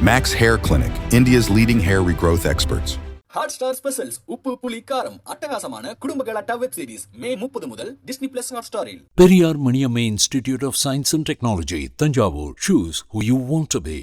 Max Hair Clinic, India's leading hair regrowth experts. Hotstar Specials உப்பு புளி காரம் அட்டகாசமான குடும்ப கலாட்டா வெப் சீரிஸ் மே 30 முதல் டிஸ்னி பிளஸ் ஹாட்ஸ்டாரில். Periyar Maniamma Institute of Science and Technology, Thanjavur. Choose who you want to be.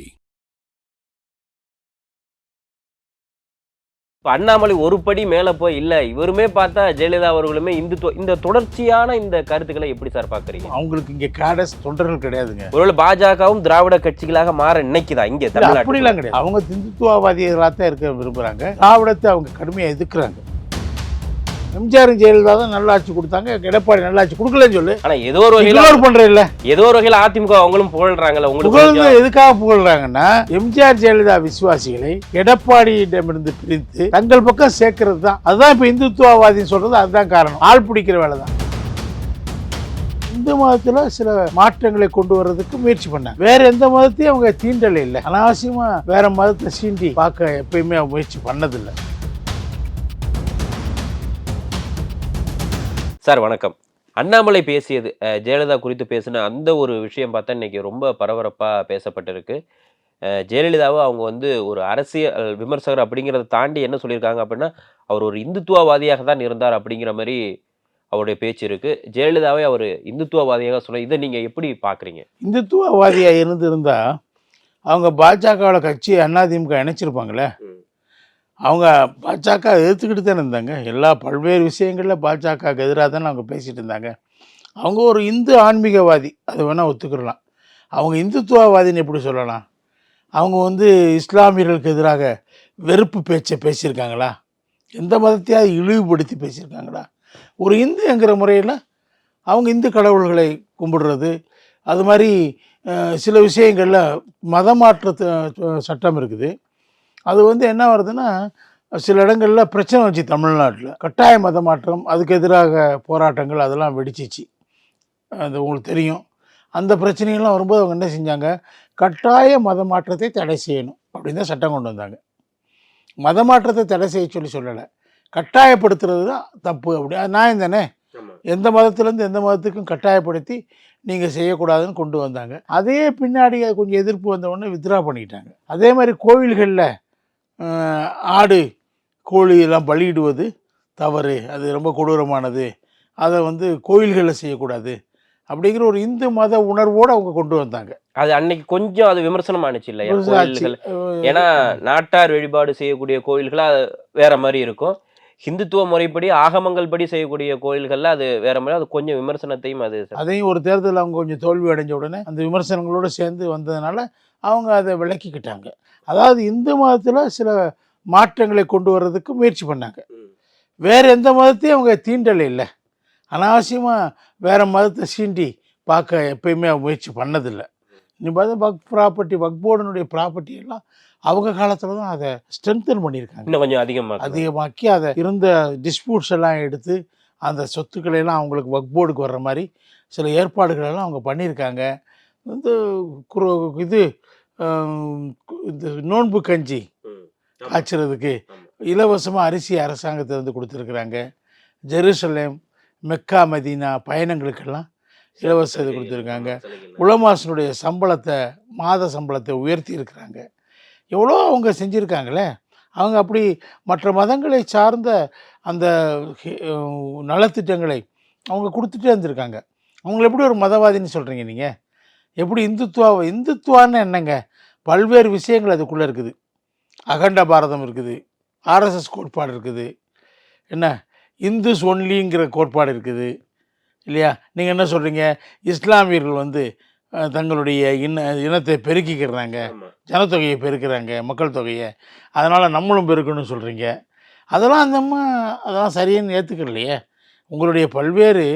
இப்போ அண்ணாமலை ஒரு படி மேலே போய் இல்லை இவருமே பார்த்தா ஜெயலலிதா அவர்களுமே இந்த தொடர்ச்சியான இந்த கருத்துக்களை எப்படி சார் பார்க்குறீங்க? அவங்களுக்கு இங்கே கேடஸ் தொண்டர்கள் கிடையாதுங்க. ஒருவேளை பாஜகவும் திராவிட கட்சிகளாக மாற நினைக்குதா இங்கே தமிழ்நாடு? அப்படிலாம் கிடையாது. அவங்க இந்துத்துவவாதிகளாக தான் இருக்க விரும்புகிறாங்க. திராவிடத்தை அவங்க கடுமையாக எதிர்க்கிறாங்க. எம்ஜிஆர் ஜெயலலிதா தான் நல்லாட்சி கொடுத்தாங்க, எடப்பாடி நல்லாட்சி கொடுக்கலன்னு சொல்லு. ஆனால் ஏதோ ஒரு வகையில் பண்றேன் ஏதோ ஒரு வகையில் அதிமுக அவங்களும் புகழ்றாங்கல்ல. உங்களுக்கு எதுக்காக புகழ்றாங்கன்னா எம்ஜிஆர் ஜெயலலிதா விசுவாசிகளை எடப்பாடியிடமிருந்து பிரித்து தங்கள் பக்கம் சேர்க்கறது தான். அதுதான் இப்ப இந்துத்துவவாதின்னு சொல்றது. அதுதான் காரணம். ஆள் பிடிக்கிற வேலை தான். இந்து மதத்துல சில மாற்றங்களை கொண்டு வர்றதுக்கு முயற்சி பண்ணாங்க. வேற எந்த மதத்தையும் அவங்க தீண்டலை இல்லை. அனாவசியமா வேற மதத்தை சீண்டி பார்க்க எப்பயுமே முயற்சி பண்ணதில்லை. சார் வணக்கம். அண்ணாமலை பேசியது ஜெயலலிதா குறித்து பேசின அந்த ஒரு விஷயம் பார்த்தா இன்னைக்கு ரொம்ப பரபரப்பாக பேசப்பட்டிருக்கு. ஜெயலலிதாவை அவங்க ஒரு அரசியல் விமர்சகர் அப்படிங்கிறத தாண்டி என்ன சொல்லியிருக்காங்க அப்படின்னா, அவர் ஒரு இந்துத்துவவாதியாக தான் இருந்தார் அப்படிங்கிற மாதிரி அவருடைய பேச்சு இருக்கு. ஜெயலலிதாவை அவர் இந்துத்துவவாதியாக சொல்ல, இதை நீங்க எப்படி பார்க்குறீங்க? இந்துத்துவவாதியாக இருந்திருந்தா அவங்க பாஜகவோட கட்சி அதிமுக இணைச்சிருப்பாங்களே. அவங்க பாஜக எதிர்த்துக்கிட்டு தானே இருந்தாங்க. பல்வேறு விஷயங்களில் பாஜகவுக்கு எதிராக தானே அவங்க பேசிகிட்டு இருந்தாங்க. அவங்க ஒரு இந்து ஆன்மீகவாதி, அது வேணால் ஒத்துக்கிடலாம். அவங்க இந்துத்துவவாதின்னு எப்படி சொல்லலாம்? அவங்க இஸ்லாமியர்களுக்கு எதிராக வெறுப்பு பேச்சை பேசியிருக்காங்களா? எந்த மதத்தையாவது இழிவுபடுத்தி பேசியிருக்காங்களா? ஒரு இந்துங்கிற முறையில் அவங்க இந்து கடவுள்களை கும்பிடுறது, அது மாதிரி சில விஷயங்களில் மதமாற்ற சட்டம் இருக்குது. அது என்ன வருதுன்னா, சில இடங்களில் பிரச்சனை வச்சு தமிழ்நாட்டில் கட்டாய மத மாற்றம், அதுக்கு எதிராக போராட்டங்கள் அதெல்லாம் வெடிச்சிச்சு. அது உங்களுக்கு தெரியும். அந்த பிரச்சனைகள்லாம் வரும்போது அவங்க என்ன செஞ்சாங்க, கட்டாய மத மாற்றத்தை தடை செய்யணும் அப்படின்னு தான் சட்டம் கொண்டு வந்தாங்க. மத மாற்றத்தை தடை செய்ய சொல்லலை, கட்டாயப்படுத்துறது தான் தப்பு. அப்படி அது நியாயம் தானே. எந்த மதத்துலேருந்து எந்த மதத்துக்கும் கட்டாயப்படுத்தி நீங்கள் செய்யக்கூடாதுன்னு கொண்டு வந்தாங்க. அதே பின்னாடி கொஞ்சம் எதிர்ப்பு வந்தவுடனே வித்ரா பண்ணிக்கிட்டாங்க. அதே மாதிரி கோவில்களில் ஆடு கோழி எல்லாம் பலியிடுவது தவறு, அது ரொம்ப கொடூரமானது, அதை கோவில்களில் செய்யக்கூடாது அப்படிங்கிற ஒரு இந்து மத உணர்வோடு அவங்க கொண்டு வந்தாங்க. அது அன்னைக்கு கொஞ்சம் அது விமர்சனம் ஆனிச்சு இல்லையா கோயில்கள்? ஏன்னா நாட்டார் வழிபாடு செய்யக்கூடிய கோயில்கள் அது வேற மாதிரி இருக்கும். ஹிந்துத்துவ முறைப்படி ஆகமங்கள் படி செய்யக்கூடிய கோயில்கள்ல அது வேற மாதிரி, அது கொஞ்சம் விமர்சனத்தையும் அதையும் ஒரு தேர்தலில் அவங்க கொஞ்சம் தோல்வி அடைஞ்ச உடனே அந்த விமர்சனங்களோடு சேர்ந்து வந்ததுனால அவங்க அதை விளக்கிக்கிட்டாங்க. அதாவது இந்து மதத்தில் சில மாற்றங்களை கொண்டு வர்றதுக்கு முயற்சி பண்ணாங்க. வேறு எந்த மதத்தையும் அவங்க தீண்டலை இல்லை. அனாவசியமாக வேறு மதத்தை சீண்டி பார்க்க எப்பயுமே முயற்சி பண்ணதில்லை. நீ பார்த்தா வக்ஃப் போர்டினுடைய ப்ராப்பர்ட்டி எல்லாம் அவங்க காலத்தில் தான் அதை ஸ்ட்ரென்தன் பண்ணியிருக்காங்க. இன்னும் கொஞ்சம் அதிகமாக்கி அதை இருந்த டிஸ்பியூட்ஸ் எல்லாம் எடுத்து அந்த சொத்துக்களை எல்லாம் அவங்களுக்கு வக்ஃப் போர்டுக்கு வர்ற மாதிரி சில ஏற்பாடுகளெல்லாம் அவங்க பண்ணியிருக்காங்க. இது இந்த நோன்பு கஞ்சி காய்ச்சறதுக்கு இலவசமாக அரிசி அரசாங்கத்திலேருந்து கொடுத்துருக்குறாங்க. ஜெருசலேம், மெக்கா, மதீனா பயணங்களுக்கெல்லாம் இலவச இது கொடுத்துருக்காங்க. உலமாஸினுடைய மாத சம்பளத்தை உயர்த்தி இருக்கிறாங்க. எவ்வளோ அவங்க செஞ்சுருக்காங்களே. அவங்க அப்படி மற்ற மதங்களை சார்ந்த அந்த நலத்திட்டங்களை அவங்க கொடுத்துட்டே இருந்திருக்காங்க. அவங்கள எப்படி ஒரு மதவாதின்னு சொல்கிறீங்க நீங்கள்? எப்படி இந்துத்துவான்னு என்னங்க? பல்வேறு விஷயங்கள் அதுக்குள்ளே இருக்குது. அகண்ட பாரதம் இருக்குது, ஆர்எஸ்எஸ் கோட்பாடு இருக்குது, என்ன இந்துஸ் ஒன்லிங்கிற கோட்பாடு இருக்குது இல்லையா? நீங்கள் என்ன சொல்கிறீங்க, இஸ்லாமியர்கள் தங்களுடைய இனத்தை பெருக்கிக்கிறாங்க, ஜனத்தொகையை பெருக்கிறாங்க, மக்கள் தொகையை, அதனால் நம்மளும் பெருக்கணும்னு சொல்கிறீங்க. அதெல்லாம் சரின்னு ஏற்றுக்கலையே. உங்களுடைய பல்வேறு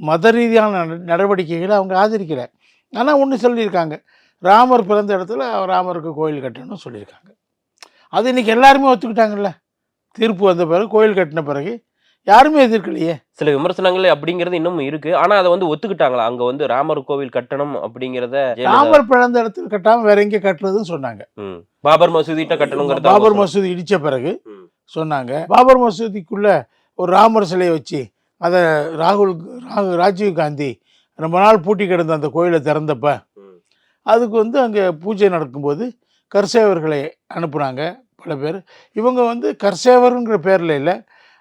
மத ரீதியான நடவடிக்கைகளை அவங்க ஆதரிக்கலை. ஆனால் ஒன்று சொல்லியிருக்காங்க, ராமர் பிறந்த இடத்துல ராமருக்கு கோயில் கட்டணும்னு சொல்லியிருக்காங்க. அது இன்றைக்கி எல்லாருமே ஒத்துக்கிட்டாங்கல்ல. தீர்ப்பு வந்த பிறகு, கோயில் கட்டின பிறகு யாருமே எதிர்க்கலையே. சில விமர்சனங்கள் அப்படிங்கிறது இன்னும் இருக்கு. ஆனால் அதை ஒத்துக்கிட்டாங்களா? அங்கே ராமர் கோவில் கட்டணும் அப்படிங்கிறத ராமர் பிறந்த இடத்துல கட்டாமல் வேற எங்கே கட்டுறதுன்னு சொன்னாங்க. பாபர் மசூதிட்ட கட்டணுங்கிறது பாபர் மசூதி இடித்த பிறகு சொன்னாங்க. பாபர் மசூதிக்குள்ள ஒரு ராமர் சிலையை வச்சு அதை ராஜீவ் காந்தி ரொம்ப நாள் பூட்டி கிடந்த அந்த கோயிலை திறந்தப்ப அதுக்கு அங்கே பூஜை நடக்கும்போது கர்சேவர்களை அனுப்புனாங்க பல பேர். இவங்க வந்து கர்சேவருங்கிற பேரில் இல்லை,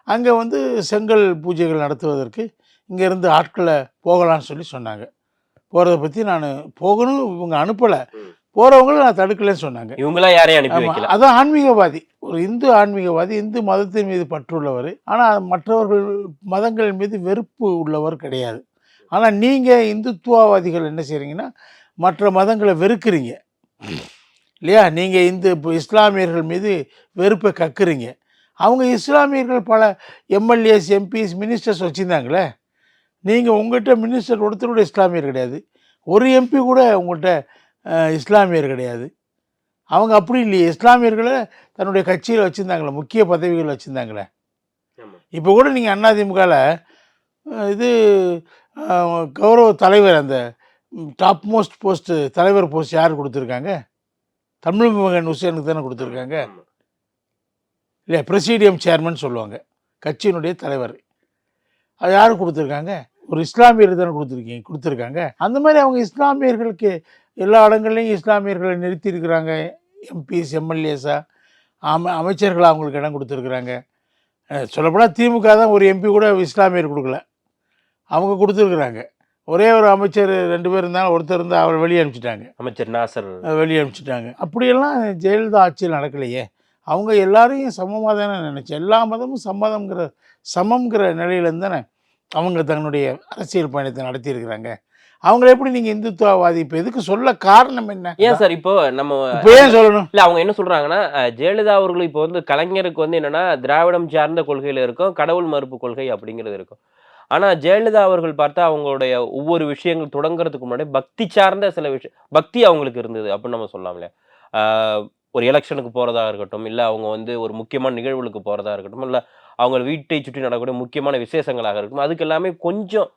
அங்கே வந்து செங்கல் பூஜைகள் நடத்துவதற்கு இங்கேருந்து ஆட்களை போகலான்னு சொல்லி சொன்னாங்க. போகிறத பற்றி நான் போகணும் இவங்க அனுப்பலை, போகிறவங்கள நான் தடுக்கலைன்னு சொன்னாங்க. இவங்களாம் யாரையும் அனுப்பி ஆமாம், வைக்கல. அதான் ஆன்மீகவாதி, ஒரு இந்து ஆன்மீகவாதி, இந்து மதத்தின் மீது பற்றுள்ளவர், ஆனால் மற்றவர்கள் மதங்கள் மீது வெறுப்பு உள்ளவர் கிடையாது. ஆனால் நீங்கள் இந்துத்துவவாதிகள் என்ன செய்கிறீங்கன்னா மற்ற மதங்களை வெறுக்கிறீங்க இல்லையா? நீங்கள் இப்போ இஸ்லாமியர்கள் மீது வெறுப்பை கக்குறீங்க. அவங்க இஸ்லாமியர்கள் பல எம்எல்ஏஸ், எம்பிஸ், மினிஸ்டர்ஸ் வச்சுருந்தாங்களே. நீங்கள் உங்கள்கிட்ட மினிஸ்டர் ஒருத்தர் கூட இஸ்லாமியர் கிடையாது, ஒரு எம்பி கூட உங்கள்கிட்ட இஸ்லாமியர் கிடையாது. அவங்க அப்படி இல்லையே, இஸ்லாமியர்களை தன்னுடைய கட்சியில் வச்சுருந்தாங்களே, முக்கிய பதவிகள் வச்சுருந்தாங்களே. இப்போ கூட நீங்கள் அதிமுகவில் இது கௌரவ தலைவர், அந்த டாப் மோஸ்ட் போஸ்ட்டு தலைவர் போஸ்ட் யார் கொடுத்துருக்காங்க? தமிழ் மகன் ஹுசேனுக்கு தானே கொடுத்துருக்காங்க இல்லையா? பிரசிடியம் சேர்மன் சொல்லுவாங்க, கட்சியினுடைய தலைவர். அது யார் கொடுத்துருக்காங்க? ஒரு இஸ்லாமியர் தானே கொடுத்துருக்காங்க. அந்த மாதிரி அவங்க இஸ்லாமியர்களுக்கு எல்லா இடங்கள்லையும் இஸ்லாமியர்களை நிறுத்தியிருக்கிறாங்க. எம்பிஸ், எம்எல்ஏஸாக, அமைச்சர்களாக அவங்களுக்கு இடம் கொடுத்துருக்குறாங்க. சொல்லப்போனால் திமுக தான் ஒரு எம்பி கூட இஸ்லாமியர் கொடுக்கல, அவங்க கொடுத்துருக்குறாங்க. ஒரே ஒரு அமைச்சர் 2 பேர் இருந்தாலும், ஒருத்தர் இருந்தால் அவர் வெளியே அனுப்பிச்சிட்டாங்க, அமைச்சர் நாசர் வெளியே அனுப்பிச்சிட்டாங்க. அப்படியெல்லாம் ஜெயலலிதா ஆட்சியில் நடக்கலையே. அவங்க எல்லாரையும் சமமாக தானே நினச்சி, எல்லா மதமும் சமங்கிற நிலையிலேருந்து தானே அவங்க தன்னுடைய அரசியல் பயணத்தை நடத்தியிருக்கிறாங்க. அவங்கள எப்படி நீங்கள் இந்துத்துவவாதி இப்போ எதுக்கு சொல்ல காரணம் என்ன? ஏன் சார் இப்போ நம்ம ஏன் சொல்லணும்? இல்லை, அவங்க என்ன சொல்கிறாங்கன்னா, ஜெயலலிதா அவர்கள் இப்போ வந்து கலைஞருக்கு வந்து என்னென்னா திராவிடம் சார்ந்த கொள்கையில் இருக்கும், கடவுள் மறுப்பு கொள்கை அப்படிங்கிறது இருக்கும். ஆனால் ஜெயலலிதா அவர்கள் பார்த்தா அவங்களுடைய ஒவ்வொரு விஷயங்கள் தொடங்குறதுக்கு முன்னாடி பக்தி சார்ந்த சில விஷயம், பக்தி அவங்களுக்கு இருந்தது அப்படின்னு நம்ம சொல்லலாம் இல்லையா? ஒரு எலெக்ஷனுக்கு போகிறதா இருக்கட்டும், இல்லை அவங்க வந்து ஒரு முக்கியமான நிகழ்வுகளுக்கு போகிறதா இருக்கட்டும், இல்லை அவங்க வீட்டை சுற்றி நடக்கக்கூடிய முக்கியமான விசேஷங்களாக இருக்கட்டும், அதுக்கு எல்லாமே கொஞ்சம்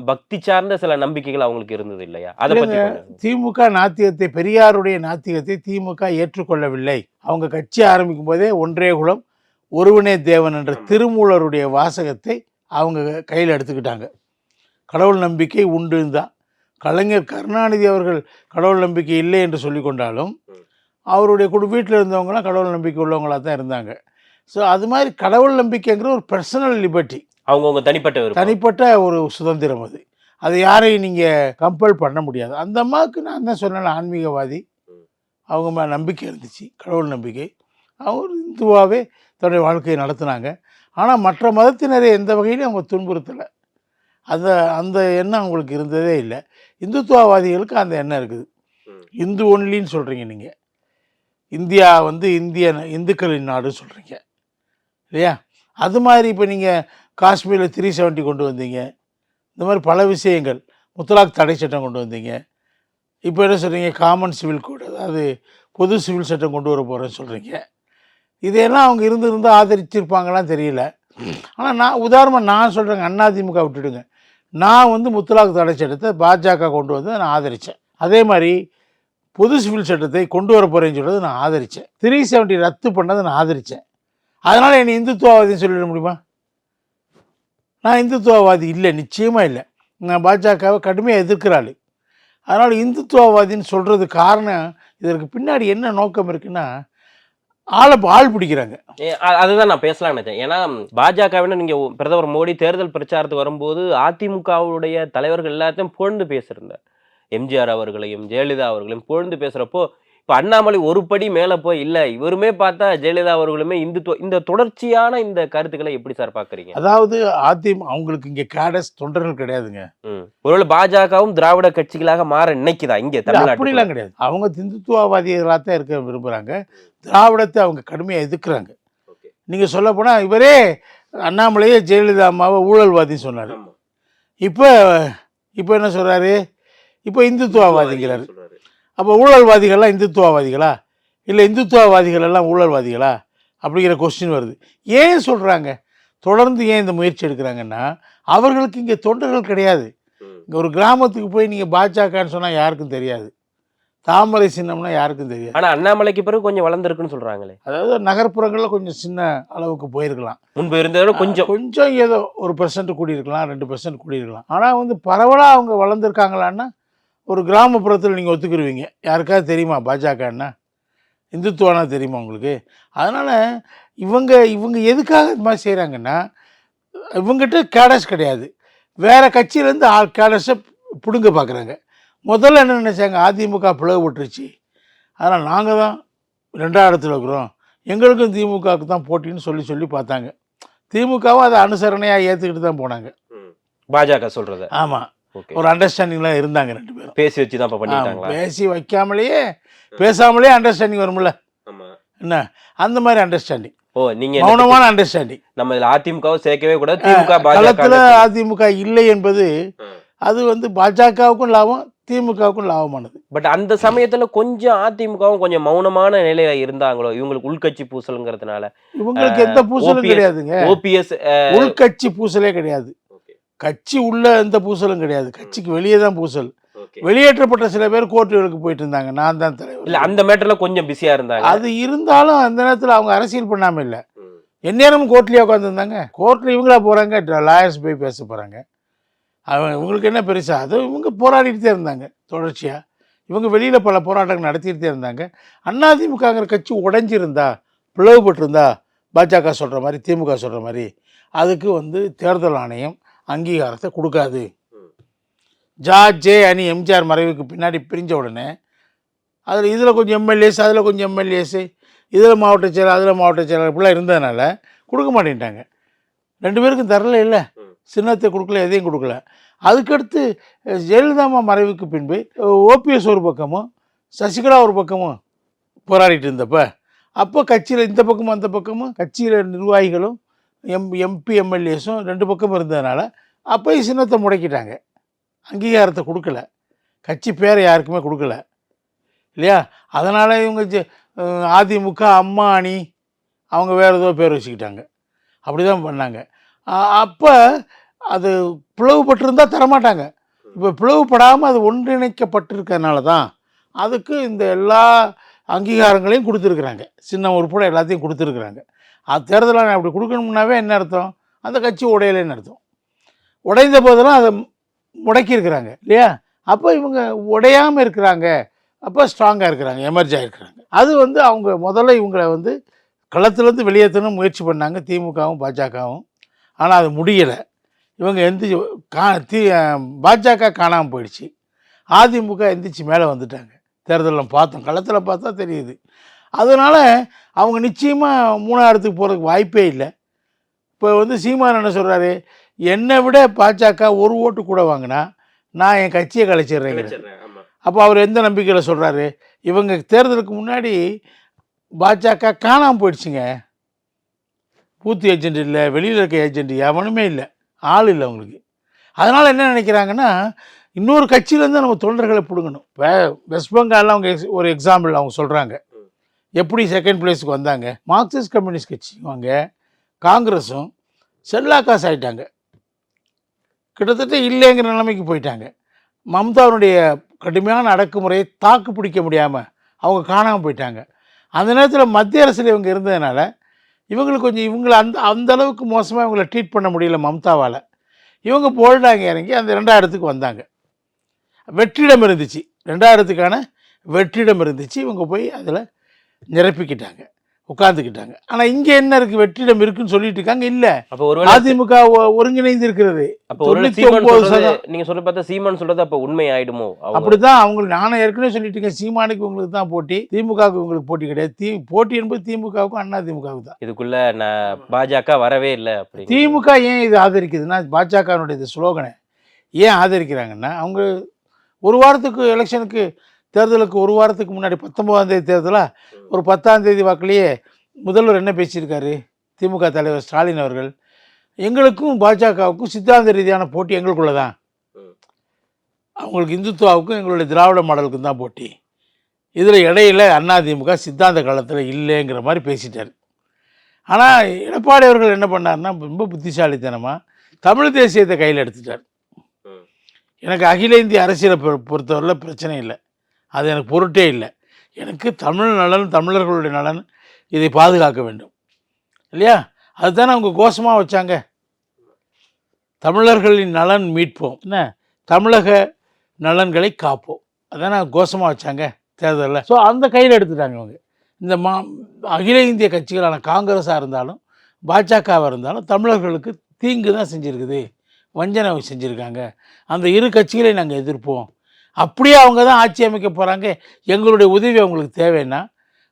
பக்தி சார்ந்த சில நம்பிக்கைகள் அவங்களுக்கு இருந்தது இல்லையா? அதை பற்றி திமுக நாத்திகத்தை, பெரியாருடைய நாத்திகத்தை திமுக ஏற்றுக்கொள்ளவில்லை. அவங்க கட்சி ஆரம்பிக்கும் போதே ஒன்றே குலம் ஒருவனே தேவன் என்ற திருமூலருடைய வாசகத்தை அவங்க கையில் எடுத்துக்கிட்டாங்க. கடவுள் நம்பிக்கை உண்டு தான். கலைஞர் கருணாநிதி அவர்கள் கடவுள் நம்பிக்கை இல்லை என்று சொல்லி கொண்டாலும் அவருடைய வீட்டில் இருந்தவங்களாம் கடவுள் நம்பிக்கை உள்ளவங்களாக தான் இருந்தாங்க. ஸோ அது மாதிரி கடவுள் நம்பிக்கைங்கிற ஒரு பர்சனல் லிபர்ட்டி, அவங்கவுங்க தனிப்பட்ட ஒரு சுதந்திரம். அதை யாரையும் நீங்கள் கம்பல் பண்ண முடியாது. அந்த அம்மாவுக்கு நான் தான் சொன்னேன், ஆன்மீகவாதி, அவங்க மேலே நம்பிக்கை இருந்துச்சு, கடவுள் நம்பிக்கை. அவங்க இந்துவாகவே தன்னுடைய வாழ்க்கையை நடத்துனாங்க. ஆனால் மற்ற மதத்தினரை எந்த வகையிலும் அவங்க துன்புறுத்தலை. அந்த எண்ணம் அவங்களுக்கு இருந்ததே இல்லை. இந்துத்துவவாதிகளுக்கு அந்த எண்ணம் இருக்குது. இந்து ஒன்லின்னு சொல்கிறீங்க நீங்கள், இந்தியா வந்து இந்துக்களின் நாடு சொல்கிறீங்க இல்லையா? அது மாதிரி இப்போ நீங்கள் காஷ்மீரில் 370 கொண்டு வந்தீங்க, இந்த மாதிரி பல விஷயங்கள், முத்தலாக் தடை சட்டம் கொண்டு வந்தீங்க. இப்போ என்ன சொல்கிறீங்க? காமன் சிவில் கோட், அதாவது பொது சிவில் சட்டம் கொண்டு வர போகிறேன்னு சொல்கிறீங்க. இதையெல்லாம் அவங்க இருந்தால் ஆதரிச்சிருப்பாங்களாம் தெரியல. ஆனால் உதாரணமாக நான் சொல்கிறேங்க, அதிமுக விட்டுடுங்க, நான் வந்து முத்தலாக் தடை சட்டத்தை பாஜக கொண்டு வந்து நான் ஆதரித்தேன். அதே மாதிரி பொது சிவில் சட்டத்தை கொண்டு வர போகிறேன்னு சொல்கிறது நான் ஆதரித்தேன். 370 ரத்து பண்ணதை நான் ஆதரித்தேன். அதனால் என்னை இந்துத்துவவாதின்னு சொல்லிட முடியுமா? நான் இந்துத்துவவாதி இல்லை, நிச்சயமாக இல்லை. நான் பாஜகவை கடுமையாக எதிர்க்கிறாள். அதனால் இந்துத்துவவாதின்னு சொல்கிறது காரணம், இதற்கு பின்னாடி என்ன நோக்கம் இருக்குன்னா, ஆள் பிடிக்கிறாங்க. அதுதான் நான் பேசலாம்னு நினைச்சேன். ஏன்னா பாஜகவினர் நீங்க பிரதமர் மோடி தேர்தல் பிரச்சாரத்துக்கு வரும்போது அதிமுகவுடைய தலைவர்கள் எல்லாத்தையும் புகழ்ந்து பேசியிருந்தார். எம்ஜிஆர் அவர்களையும் ஜெயலலிதா அவர்களையும் புகழ்ந்து பேசுறப்போ, இப்போ அண்ணாமலை ஒரு படி மேலே போய் இல்லை, இவருமே பார்த்தா ஜெயலலிதா அவர்களுமே இந்த தொடர்ச்சியான இந்த கருத்துக்களை எப்படி சார் பார்க்குறீங்க? அதாவது அவங்களுக்கு இங்கே கேடஸ் தொண்டர்கள் கிடையாதுங்க. ஒருவேளை பாஜகவும் திராவிட கட்சிகளாக மாற நினைக்குதா இங்கே? அப்படிலாம் கிடையாது. அவங்க இந்துத்துவவாதிகளாக தான் இருக்க விரும்புகிறாங்க. திராவிடத்தை அவங்க கடுமையாக எதிர்க்கிறாங்க. நீங்கள் சொல்ல போனால் இவரே அண்ணாமலையே ஜெயலலிதா அம்மாவை ஊழல்வாதின்னு சொன்னார். இப்போ என்ன சொல்கிறாரு? இப்போ இந்துத்துவவாதிங்கிறாரு. அப்போ ஊழல்வாதிகள்லாம் இந்துத்துவவாதிகளா, இல்லை இந்துத்துவவாதிகள் எல்லாம் ஊழல்வாதிகளா அப்படிங்கிற கொஸ்டின் வருது. ஏன் சொல்கிறாங்க? தொடர்ந்து ஏன் இந்த முயற்சி எடுக்கிறாங்கன்னா, அவர்களுக்கு இங்கே தொண்டர்கள் கிடையாது. இங்கே ஒரு கிராமத்துக்கு போய் நீங்கள் பாஜகன்னு சொன்னால் யாருக்கும் தெரியாது, தாமரை சின்னம்னா யாருக்கும் தெரியாது. ஆனால் அண்ணாமலைக்கு பிறகு கொஞ்சம் வளர்ந்துருக்குன்னு சொல்கிறாங்களே. அதாவது நகர்ப்புறங்களில் கொஞ்சம் சின்ன அளவுக்கு போயிருக்கலாம், முன்பு இருந்ததோட கொஞ்சம் ஏதோ 1% கூடியிருக்கலாம், 2% கூடியிருக்கலாம். ஆனால் வந்து பரவலாக அவங்க வளர்ந்துருக்காங்களான்னா, ஒரு கிராமப்புறத்தில் நீங்கள் ஒத்துக்குருவீங்க. யாருக்காவது தெரியுமா பாஜகன்னா? இந்துத்துவானா தெரியுமா உங்களுக்கு? அதனால் இவங்க இவங்க எதுக்காக இது மாதிரி செய்கிறாங்கன்னா, இவங்ககிட்ட கேடர்ஸ் கிடையாது. வேறு கட்சியிலேருந்து கேடர்ஸை பிடுங்க பார்க்குறாங்க. முதல்ல என்ன நினச்சாங்க, அதிமுக பிளவுபட்டுருச்சு, அதனால் நாங்கள் தான் 2ஆம் இடத்துல இருக்கிறோம், எங்களுக்கும் திமுகவுக்கு தான் போட்டின்னு சொல்லி பார்த்தாங்க. திமுகவும் அதை அனுசரணையாக ஏற்றுக்கிட்டு தான் போனாங்க. பாஜக சொல்றது. ஆமாம், ஒரு அண்டர்ஸ்டாண்டிங்லாம் இருந்தாங்க 2 பேரும். பேசி வச்சு தான் பண்ணிட்டாங்களா? பேசி வைக்காமலேயே பேசாமலேயே அண்டர்ஸ்டாண்டிங் வரும்ல என்ன, அந்த மாதிரி அண்டர்ஸ்டாண்டிங். ஓ, நீங்க மௌனமான அண்டர்ஸ்டாண்டிங். நம்ம இதில் அதிமுகவை சேர்க்கவே கூடாது, திமுக களத்தில் அதிமுக இல்லை என்பது அது வந்து பாஜகவுக்கும் லாபம், திமுகவுக்கும் லாபமானது. பட் அந்த சமயத்துல கொஞ்சம் அதிமுகவும் கொஞ்சம் மௌனமான நிலையில இருந்தாங்களோ, இவங்களுக்கு உள்கட்சி பூசல்ங்கிறதுனால. இவங்களுக்கு எந்த பூசலும் கிடையாதுங்க. ஓபிஎஸ் உள்கட்சி பூசலே கிடையாது. கட்சி உள்ள எந்த பூசலும் கிடையாது. கட்சிக்கு வெளியே தான் பூசல். வெளியேற்றப்பட்ட சில பேர் கோர்ட்டுகளுக்கு போயிட்டு இருந்தாங்க, நான் தான் தலைவர். இல்ல அந்த மேட்டர்ல கொஞ்சம் பிஸியா இருந்தாங்க. அது இருந்தாலும் அந்த நேரத்தில் அவங்க அரசியல் பண்ணாமல் இல்லை, எந்நேரமும் கோர்ட்லேயே உட்காந்துருந்தாங்க. கோர்ட்டில் இவங்களா போகிறாங்க, லாயர்ஸ் போய் பேச போகிறாங்க. இவங்களுக்கு என்ன பெருசா, அது இவங்க போராடிட்டு இருந்தாங்க தொடர்ச்சியாக. இவங்க வெளியில் பல போராட்டங்கள் நடத்திட்டு இருந்தாங்க. அதிமுகங்கிற கட்சி உடைஞ்சிருந்தா, பிளவுபட்டிருந்தா, பாஜக சொல்கிற மாதிரி திமுக சொல்கிற மாதிரி அதுக்கு வந்து தேர்தல் ஆணையம் அங்கீகாரத்தை கொடுக்காது. ஜே அணி எம்ஜிஆர் மறைவுக்கு பின்னாடி பிரிஞ்ச உடனே அதில் இதில் கொஞ்சம் எம்எல்ஏஸ், அதில் கொஞ்சம் எம்எல்ஏஸு, இதில் மாவட்ட செயலர், அதில் மாவட்ட செயலர் இப்படிலாம் இருந்ததுனால கொடுக்க மாட்டேன்ட்டாங்க. 2 பேருக்கும் தரல, இல்லை சின்னத்தை கொடுக்கல, எதையும் கொடுக்கல. அதுக்கடுத்து ஜெயலலிதாமா மறைவுக்கு பின்பு ஓபிஎஸ் ஒரு பக்கமும் சசிகலா ஒரு பக்கமும் போராடிட்டு இருந்தப்போ, அப்போ கட்சியில் இந்த பக்கமும் அந்த பக்கமும் கட்சியில் நிர்வாகிகளும் எம்பி எம்எல்ஏஸும் 2 பக்கமும் இருந்ததுனால அப்போயும் சின்னத்தை முடக்கிட்டாங்க, அங்கீகாரத்தை கொடுக்கல, கட்சி பேரை யாருக்குமே கொடுக்கல இல்லையா. அதனால் இவங்க அதிமுக அம்மா அணி அவங்க வேறு ஏதோ பேர் வச்சுக்கிட்டாங்க, அப்படி தான் பண்ணாங்க. அப்போ அது பிளவுபட்டிருந்தால் தரமாட்டாங்க. இப்போ பிளவுபடாமல் அது ஒன்றிணைக்கப்பட்டிருக்கிறதுனால தான் அதுக்கு இந்த எல்லா அங்கீகாரங்களையும் கொடுத்துருக்குறாங்க, சின்ன உறுப்பட எல்லாத்தையும் கொடுத்துருக்குறாங்க. அது தேர்தலாக அப்படி கொடுக்கணும்னாவே என்ன அர்த்தம், அந்த கட்சி உடையலைன்னு அர்த்தம். உடைந்த போதெல்லாம் அதை முடக்கியிருக்கிறாங்க இல்லையா. அப்போ இவங்க உடையாமல் இருக்கிறாங்க, அப்போ ஸ்ட்ராங்காக இருக்கிறாங்க, எமர்ஜ் ஆகிருக்கிறாங்க. அது வந்து அவங்க முதல்ல இவங்களை வந்து களத்துலேருந்து வெளியேற்றணும் முயற்சி பண்ணாங்க திமுகவும் பாஜகவும். ஆனால் அது முடியலை. இவங்க பாஜக காணாமல் போயிடுச்சு, அதிமுக எந்திரிச்சு மேலே வந்துட்டாங்க. தேர்தலில் பார்த்தோம், களத்தில் பார்த்தா தெரியுது. அதனால் அவங்க நிச்சயமாக 3ஆம் இடத்துக்கு போகிறதுக்கு வாய்ப்பே இல்லை. இப்போ வந்து சீமான் என்ன சொல்கிறாரு, என்னை விட பாஜக ஒரு ஓட்டு கூட வாங்கினா நான் என் கட்சியை கலைச்சிடுறேங்க. அப்போ அவர் எந்த நம்பிக்கையில் சொல்கிறாரு, இவங்க தேர்தலுக்கு முன்னாடி பாஜக காணாமல் போயிடுச்சுங்க, பூத்து ஏஜென்ட் இல்லை, வெளியில் இருக்க ஏஜென்ட் எவனுமே இல்லை, ஆள் இல்லை அவங்களுக்கு. அதனால் என்ன நினைக்கிறாங்கன்னா, இன்னொரு கட்சியிலேருந்து நம்ம தொண்டர்களை பிடுங்கணும். இப்போ வெஸ்ட் பெங்காலில் அவங்க ஒரு எக்ஸாம்பிள் அவங்க சொல்கிறாங்க, எப்படி செகண்ட் பிளேஸுக்கு வந்தாங்க. மார்க்சிஸ்ட் கம்யூனிஸ்ட் கட்சியும் அவங்க காங்கிரஸும் செல்லாக்காசு ஆகிட்டாங்க, கிட்டத்தட்ட இல்லைங்கிற நிலைமைக்கு போயிட்டாங்க. மம்தாவுடைய கடுமையான அடக்குமுறையை தாக்கு பிடிக்க முடியாமல் அவங்க காணாமல் போயிட்டாங்க. அந்த நேரத்தில் மத்திய அரசில் இவங்க இருந்ததுனால இவங்களுக்கு கொஞ்சம் இவங்களை அந்த அளவுக்கு மோசமாக இவங்களை ட்ரீட் பண்ண முடியல மம்தாவால். இவங்க போல்டாங்க இறங்கி அந்த 2ஆம் இடத்துக்கு வந்தாங்க. வெற்றிடம் இருந்துச்சு, 2ஆம் இடத்துக்கான வெற்றிடம் இருந்துச்சு, இவங்க போய் அதில் நிரப்பிக்கிட்டாங்க, உட்காந்துக்கிட்டாங்க. ஆனால் இங்கே என்ன இருக்குது, வெற்றிடம் இருக்குன்னு சொல்லிட்டு இருக்காங்க. இல்லை, அப்போ ஒரு அதிமுக ஒருங்கிணைந்து இருக்கிறது. அப்போ நீங்கள் சொல்ல பார்த்தா சீமான் சொல்கிறது அப்போ உண்மை ஆகிடுமோ? அப்படி தான் அவங்களுக்கு நானும் ஏற்கனவே சொல்லிட்டு இருக்கேன், சீமானுக்கு உங்களுக்கு தான் போட்டி, திமுகவுக்கு உங்களுக்கு போட்டி கிடையாது. போட்டி என்பது திமுகவுக்கும் அதிமுகவுக்கு தான். இதுக்குள்ளே நான் பாஜக வரவே இல்லை. அப்படி திமுக ஏன் இது ஆதரிக்குதுன்னா, பாஜகனுடைய இது ஸ்லோகனை ஏன் ஆதரிக்கிறாங்கன்னா, அவங்க ஒரு வாரத்துக்கு எலெக்ஷனுக்கு தேர்தலுக்கு ஒரு வாரத்துக்கு முன்னாடி 19ஆம் தேதி தேர்தலாக ஒரு 10ஆம் தேதி வாக்கிலேயே முதல்வர் என்ன பேசியிருக்காரு, திமுக தலைவர் ஸ்டாலின் அவர்கள், எங்களுக்கும் பாஜகவுக்கும் சித்தாந்த ரீதியான போட்டி எங்களுக்குள்ள தான், அவங்களுக்கு இந்துத்துவாவுக்கும் எங்களுடைய திராவிட மாடலுக்கும் தான் போட்டி, இதில் இடையில அதிமுக சித்தாந்த காலத்தில் இல்லைங்கிற மாதிரி பேசிட்டார். ஆனால் எடப்பாடி அவர்கள் என்ன பண்ணார்னா, ரொம்ப புத்திசாலித்தனமாக தமிழ் தேசியத்தை கையில் எடுத்துட்டார். எனக்கு அகில இந்திய அரசியலை பொறுத்தவரையில் பிரச்சனை இல்லை, அது எனக்கு பொருட்டே இல்லை, எனக்கு தமிழ் நலன், தமிழர்களுடைய நலன், இதை பாதுகாக்க வேண்டும் இல்லையா. அதுதானே அவங்க கோஷமாக வச்சாங்க, தமிழர்களின் நலன் மீட்போம், என்ன தமிழக நலன்களை காப்போம், அதானே கோஷமாக வச்சாங்க தேர்தலில். ஸோ அந்த கையில் எடுத்துட்டாங்க அவங்க. இந்த அகில இந்திய கட்சிகளான காங்கிரஸாக இருந்தாலும் பாஜகவாக இருந்தாலும் தமிழர்களுக்கு தீங்கு தான் செஞ்சுருக்குது, வஞ்சனை செஞ்சுருக்காங்க. அந்த இரு கட்சிகளை நாங்கள் எதிர்ப்போம். அப்படியே அவங்க தான் ஆட்சி அமைக்க போகிறாங்க, எங்களுடைய உதவி அவங்களுக்கு தேவைன்னா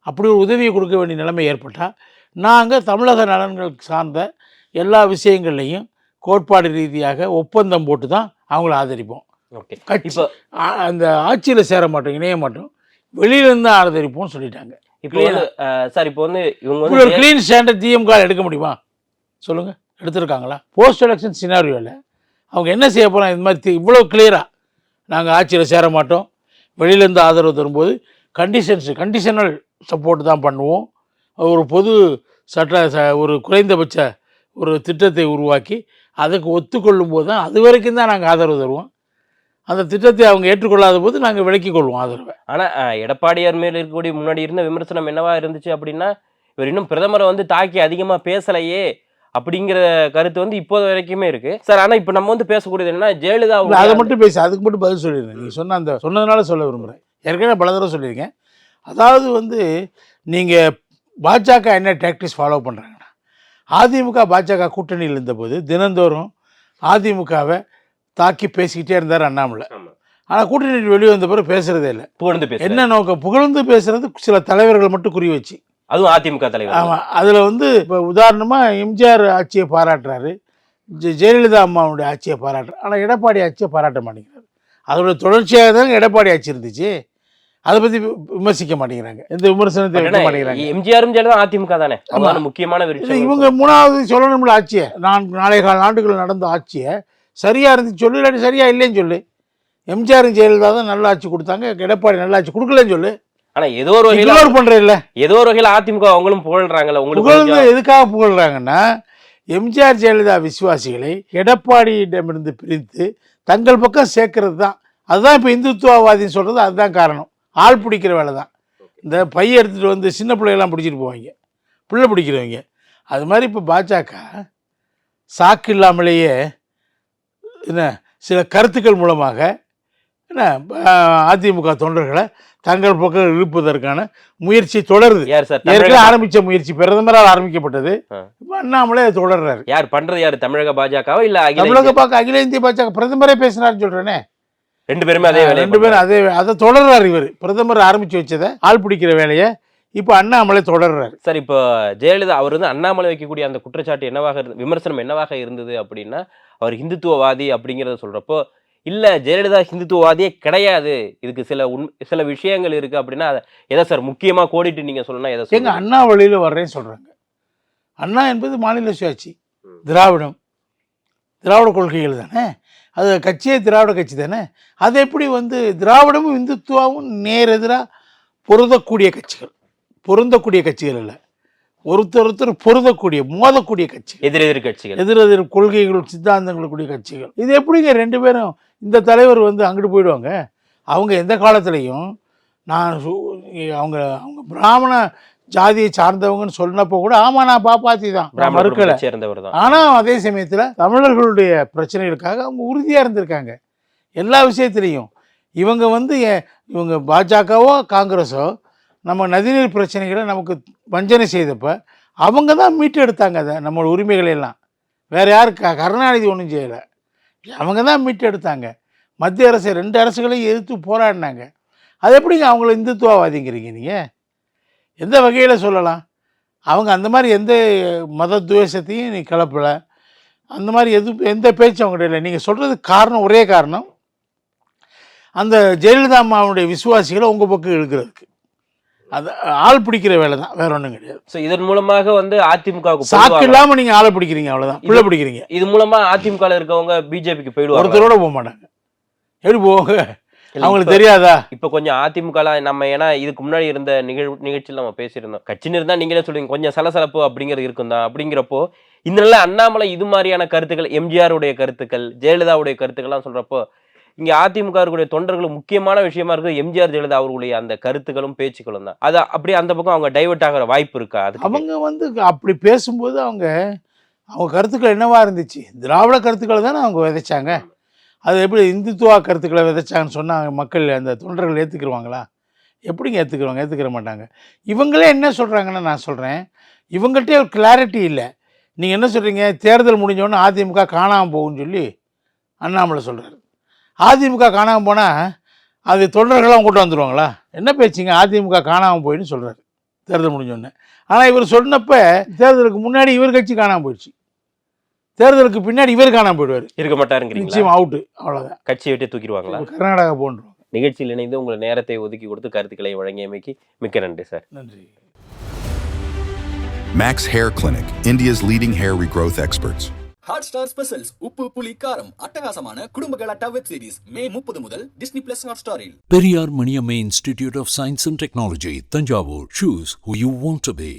அப்படி ஒரு உதவியை கொடுக்க வேண்டிய நிலைமை ஏற்பட்டால் நாங்கள் தமிழக நலன்களுக்கு சார்ந்த எல்லா விஷயங்கள்லையும் கோட்பாடு ரீதியாக ஒப்பந்தம் போட்டு தான் அவங்கள ஆதரிப்போம். ஓகே. கட்சி இப்போ அந்த ஆட்சியில் சேர மாட்டோம், இணைய மாட்டோம், வெளியிலேருந்து ஆதரிப்போம்னு சொல்லிட்டாங்க. இப்போ வந்து சார் இப்போ வந்து இவங்க இப்படி ஒரு வந்து க்ளீன் ஸ்டாண்டர்ட் திமுக எடுக்க முடியுமா சொல்லுங்கள்? எடுத்திருக்காங்களா? போஸ்ட் எலெக்ஷன் சினாரியோவில் அவங்க என்ன செய்ய போகிறாங்க? இந்த மாதிரி இவ்வளோ கிளியராக நாங்கள் ஆட்சியில் சேர மாட்டோம், வெளியிலேருந்து ஆதரவு தரும்போது கண்டிஷனல் சப்போர்ட் தான் பண்ணுவோம், ஒரு பொது ஒரு குறைந்தபட்ச ஒரு திட்டத்தை உருவாக்கி அதுக்கு ஒத்துக்கொள்ளும் போது தான் அது வரைக்கும் தான் நாங்கள் ஆதரவு தருவோம். அந்த திட்டத்தை அவங்க ஏற்றுக்கொள்ளாத போது நாங்கள் விலக்கிக் கொள்வோம் ஆதரவை. ஆனால் எடப்பாடியார் மேல் இருக்கக்கூடிய முன்னாடி இருந்த விமர்சனம் என்னவா இருந்துச்சு அப்படின்னா, இவர் இன்னும் பிரதமரை வந்து தாக்கி அதிகமாக பேசலையே அப்படிங்கிற கருத்து வந்து இப்போது வரைக்குமே இருக்கு சார். ஆனால் இப்போ நம்ம வந்து பேசக்கூடியது என்னன்னா, ஜெயலலிதா அதை மட்டும் பேசி அதுக்கு மட்டும் பதில் சொல்லிடுறேன். நீங்கள் சொன்னதுனால சொல்ல விரும்புகிறேன். ஏற்கனவே பல தடவை சொல்லியிருக்கேன். அதாவது வந்து நீங்கள் பாஜக என்ன டாக்டிக்ஸ் ஃபாலோ பண்ணுறாங்கன்னா, அதிமுக பாஜக கூட்டணியில் இருந்தபோது தினந்தோறும் அதிமுகவை தாக்கி பேசிக்கிட்டே இருந்தார் அண்ணாமலை. ஆனால் கூட்டணி வெளியே வந்த பிறகு பேசுகிறதே இல்லை. புகழ்ந்து பேச என்ன நோக்கம்? புகழ்ந்து பேசுறது சில தலைவர்கள் மட்டும் குறி வச்சு. அதுவும் அதிமுக தலைவர். ஆமாம். அதில் வந்து இப்போ உதாரணமாக எம்ஜிஆர் ஆட்சியை பாராட்டுறாரு, ஜெயலலிதா அம்மாவுடைய ஆட்சியை பாராட்டுறாரு, ஆனால் எடப்பாடி ஆட்சியை பாராட்ட மாட்டேங்கிறாரு. அதோட தொடர்ச்சியாக தான் எடப்பாடி ஆட்சி இருந்துச்சு, அதை பற்றி விமர்சிக்க மாட்டேங்கிறாங்க, எந்த விமர்சனத்தை வைக்க மாட்டேங்கிறாங்க. எம்ஜிஆரும் ஜெயலலிதா அதிமுக தானே, முக்கியமான விஷயம். இவங்க மூணாவது சொல்லணும்ல, ஆட்சியை 4 ஆண்டுகள் நடந்த ஆட்சியை சரியாக இருந்துச்சு சொல்லு, இல்லாட்டி சரியாக இல்லைன்னு சொல்லு. எம்ஜிஆரும் ஜெயலலிதா தான் நல்ல ஆட்சி கொடுத்தாங்க, எடப்பாடி நல்ல ஆட்சி கொடுக்கலன்னு சொல்லு. ஆனா ஏதோ ஒரு வகையில பண்ற இல்ல, ஏதோ ஒரு வகையில அதிமுக அவங்களும் புகழ்றாங்கல்ல. உங்களுக்கு எதுக்காக புகழ்றாங்கன்னா, எம்ஜிஆர் ஜெயலலிதா விசுவாசிகளை எடப்பாடியிடமிருந்து பிரித்து தங்கள் பக்கம் சேர்க்கறது தான். அதுதான் இப்போ இந்துத்துவவாதின்னு சொல்றது, அதுதான் காரணம். ஆள் பிடிக்கிற வேலை தான். இந்த பைய எடுத்துகிட்டு வந்து சின்ன பிள்ளைகள்லாம் பிடிச்சிட்டு போவாங்க, பிள்ளை பிடிக்கிறவங்க. அது மாதிரி இப்போ பாஜக சாக்கு இல்லாமலேயே என்ன சில கருத்துக்கள் மூலமாக என்ன அதிமுக தொண்டர்களை தங்கள் பக்கம் இழுப்பதற்கான முயற்சி தொடருது. ஏற்கனவே ஆரம்பித்த முயற்சி பிரதமரால் ஆரம்பிக்கப்பட்டது, இப்போ அண்ணாமலை தொடர்றாரு. யார் பண்றது? யார்? தமிழக பாஜகவா இல்ல அகில இந்திய பாஜக? பிரதமரே பேசினார்னு சொல்றேனே. ரெண்டு பேரும் அதே அதை தொடர்றாரு. இவர் பிரதமர் ஆரம்பிச்சு வச்சதை, ஆள் பிடிக்கிற வேலையை இப்போ அண்ணாமலை தொடர்றாரு. சார், இப்போ ஜெயலலிதா அவர் வந்து அண்ணாமலை வைக்கக்கூடிய அந்த குற்றச்சாட்டு என்னவாக விமர்சனம் என்னவாக இருந்தது அப்படின்னா, அவர் இந்துத்துவவாதி அப்படிங்கிறத சொல்றப்போ, இல்ல ஜெயலலிதா ஹிந்துத்துவவாதியே கிடையாது, இதுக்கு சில விஷயங்கள் இருக்கு அப்படின்னா எதை சார் முக்கியமா கோடிட்டு நீங்க சொல்லணும்? எதை எங்க அண்ணா வழியில வர்றேன்னு சொல்றாங்க. அண்ணா என்பது மாநில சுயாட்சி, திராவிட கொள்கைகள் தானே, அது கட்சியே திராவிட கட்சி தானே. அது எப்படி வந்து திராவிடமும் இந்துத்துவாவும் நேரெதிராக பொருந்தக்கூடிய கட்சிகள் இல்லை, ஒருத்தர் பொருந்தக்கூடிய மோதக்கூடிய கட்சி, எதிரெதிர் கொள்கைகள் சித்தாந்தங்களுடைய கட்சிகள். இது எப்படிங்க ரெண்டு பேரும்? இந்த தலைவர் வந்து அங்கிட்டு போயிடுவாங்க. அவங்க எந்த காலத்துலையும் அவங்க பிராமண ஜாதியை சார்ந்தவங்கன்னு சொன்னப்போ கூட ஆமாம் நான் பாப்பாத்தி தான், மறுக்கலை. ஆனால் அதே சமயத்தில் தமிழர்களுடைய பிரச்சனைகளுக்காக அவங்க உறுதியாக இருந்திருக்காங்க எல்லா விஷயத்துலையும். இவங்க வந்து இவங்க பாஜகவோ காங்கிரஸோ நம்ம நதிநீர் பிரச்சனைகளை நமக்கு வஞ்சனை செய்தப்போ அவங்க தான் மீட்டு எடுத்தாங்க அதை, நம்மளோட உரிமைகளெல்லாம். வேறு யார்? கருணாநிதி ஒன்றும் செய்யலை, அவங்க தான் மீட்டு எடுத்தாங்க. மத்திய அரசு 2 அரசுகளையும் எதிர்த்து போராடினாங்க. அது எப்படிங்க அவங்கள இந்துத்துவவாதிங்கிறீங்க நீங்கள்? எந்த வகையில் சொல்லலாம்? அவங்க அந்த மாதிரி எந்த மத துவேஷத்தையும் நீ கிளப்பலை, அந்த மாதிரி எந்த பேச்சும் அவங்ககிட்ட இல்லை. நீங்கள் சொல்கிறதுக்கு காரணம், ஒரே காரணம், அந்த ஜெயலலிதா அம்மாவுடைய விசுவாசிகளை உங்கள் பக்கம் இழுக்கிறதுக்கு. அது ஆள் பிடிக்கிற வேலை தான், வேற ஒன்றும் கிடையாது. ஸோ இதன் மூலமாக வந்து அதிமுக சாக்கு இல்லாமல் நீங்கள் ஆளை பிடிக்கிறீங்க, அவ்வளோதான், பிள்ளை பிடிக்கிறீங்க. இது மூலமா அதிமுகவில் இருக்கவங்க பிஜேபிக்கு போயிடுவாங்க, ஒருத்தரோட போக மாட்டாங்க. எப்படி போவாங்க? அவங்களுக்கு தெரியாதா? இப்போ கொஞ்சம் அதிமுகலாம் நம்ம, ஏன்னா இதுக்கு முன்னாடி இருந்த நிகழ்ச்சியில் நம்ம பேசியிருந்தோம், கட்சின்னு இருந்தால் நீங்களே சொல்லுவீங்க கொஞ்சம் சலசலப்பு அப்படிங்கிறது இருக்கும் தான். அப்படிங்கிறப்போ இந்த நல்ல அண்ணாமலை இது மாதிரியான கருத்துக்கள், எம்ஜிஆருடைய கருத்துக்கள், ஜெயலலிதாவுடைய கருத்துக்கள்லாம் சொல்றப்போ, இங்கே அதிமுக இருக்கக்கூடிய தொண்டர்களும் முக்கியமான விஷயமா இருக்குது எம்ஜிஆர் ஜெயலலிதா அவர்களுடைய அந்த கருத்துக்களும் பேச்சுக்களும் தான். அது அப்படி அந்த பக்கம் அவங்க டைவர்ட் ஆகிற வாய்ப்பு இருக்கா? அது அவங்க வந்து அப்படி பேசும்போது அவங்க கருத்துக்கள் என்னவா இருந்துச்சு? திராவிட கருத்துக்களை தானே அவங்க விதைச்சாங்க. அது எப்படி இந்துத்துவா கருத்துக்களை விதைச்சாங்கன்னு சொன்னால் மக்கள், அந்த தொண்டர்கள் ஏற்றுக்குருவாங்களா? எப்படிங்க ஏற்றுக்கிற மாட்டாங்க. இவங்களே என்ன சொல்கிறாங்கன்னா, நான் சொல்கிறேன், இவங்கள்ட்டே ஒரு கிளாரிட்டி இல்லை. நீங்கள் என்ன சொல்கிறீங்க, தேர்தல் முடிஞ்சோடனே அதிமுக காணாமல் போகும்னு சொல்லி அண்ணாமலை சொல்கிறார். அதிமுக காணாமல் போனால் அது தொண்டர்களாம் கூட்டு வந்துடுவாங்களா? என்ன பேச்சுங்க, அதிமுக காணாமல் போயின்னு சொல்கிறார் தேர்தல் முடிஞ்சோடனே. ஆனால் இவர் சொன்னப்போ தேர்தலுக்கு முன்னாடி இவர் கட்சி காணாமல் போயிடுச்சு, தேர்தலுக்கு பின்னாடி இவர் காணாமல் போயிடுவார், இருக்க மாட்டாருங்கிறீங்களா? நிச்சயம் அவுட்டு, அவ்வளோதான், கட்சியை விட்டு தூக்கிடுவாங்களா? கர்நாடகா போன்றும். நிகழ்ச்சியில் இணைந்து உங்கள் நேரத்தை ஒதுக்கி கொடுத்து கருத்துக்களை வழங்கியமைக்கு மிக்க நன்றி சார். நன்றி. Max Hair Clinic, India's leading hair regrowth experts. Hot star specials உப்பு புளி காரம் அட்டகாசமான குடும்ப கலாட்டா வெப் சீரிஸ் மே 30 முதல் டிஸ்னி பிளஸ் ஹாட் ஸ்டாரில். Periyar Maniamma Institute of Science and Technology, Tanjavur. Choose who you want to be.